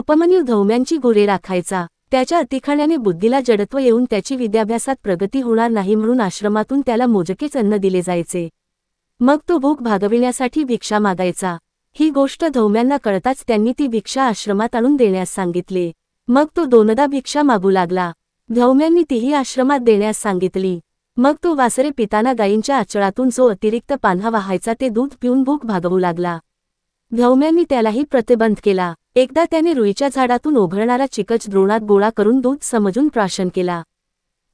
उपमन्यू धौम्यांची गुरे राखायचा. त्याच्या अतिखाण्याने बुद्धीला जडत्व येऊन त्याची विद्याभ्यासात प्रगती होणार नाही म्हणून आश्रमातून त्याला मोजकेच अन्न दिले जायचे. मग तो भूक भागविण्यासाठी भिक्षा मागायचा. ही गोष्ट धौम्यांना कळताच त्यांनी ती भिक्षा आश्रमात आणून देण्यास सांगितले. मग तो दोनदा भिक्षा मागू लागला. धौम्यांनी तीही आश्रमात देण्यास सांगितली. मग तो वासरे पिताना गायींच्या आचळातून जो अतिरिक्त पान्हा वाहायचा ते दूध पिऊन भूक भागवू लागला. धौम्यांनी त्यालाही प्रतिबंध केला. एकदा त्याने रुईच्या झाडातून ओघळणारा चिकच द्रोणात गोळा करून दूध समजून प्राशन केला.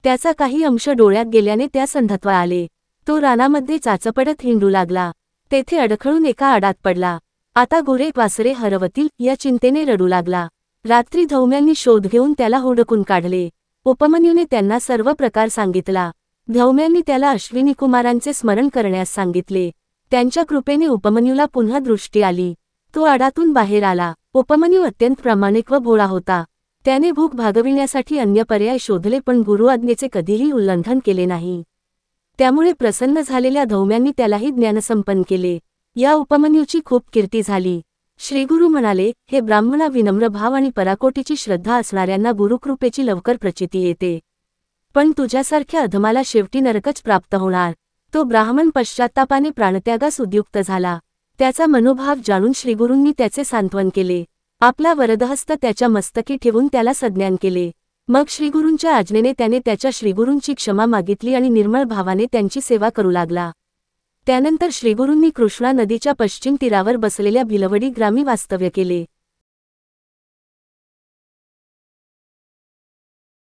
त्याचा काही अंश डोळ्यात गेल्याने त्यास अंधत्व आले. तो रानामध्ये चाचपडत हिंडू लागला. तेथे अडखळून एका आडात पडला. आता गुरे वासरे हरवतील या चिंतेने रडू लागला. रात्री धौम्यांनी शोध घेऊन त्याला हुडकून काढले. उपमन्यूने त्यांना सर्व प्रकार सांगितला. धौम्यांनी त्याला अश्विनीकुमारांचे स्मरण करण्यास सांगितले. त्यांच्या कृपेने उपमन्यूला पुन्हा दृष्टी आली. तो आडातून बाहेर आला. उपमन्यू अत्यंत प्रामाणिक व भोळा होता. त्याने भूक भागविण्यासाठी अन्य पर्याय शोधले पण गुरु आज्ञेचे कधीही उल्लंघन केले नाही. त्यामुळे प्रसन्न झालेल्या धौम्यांनी त्यालाही ज्ञानसंपन्न केले. या उपमन्यूची खूप कीर्ती झाली. श्रीगुरु म्हणाले, हे ब्राह्मणा, विनम्र भाव आणि पराकोटीची श्रद्धा असणाऱ्यांना गुरुकृपेची लवकर प्रचिती येते. पण तुझ्यासारख्या अधमाला शेवटी नरकच प्राप्त होणार. तो ब्राह्मण पश्चात्तापाने प्राणत्यागास उद्युक्त झाला. त्याचा मनोभाव जाणून श्रीगुरूंनी त्याचे सांत्वन केले. आपला वरदहस्त त्याच्या मस्तकी ठेवून त्याला सज्ञान केले. मग श्रीगुरूंच्या आज्ञेने त्याने त्याच्या श्रीगुरूंची क्षमा मागितली आणि निर्मळ भावाने त्यांची सेवा करू लागला. त्यानंतर श्रीगुरूंनी कृष्णा नदीच्या पश्चिम तीरावर बसलेल्या भिलवडी ग्रामी वास्तव्य केले.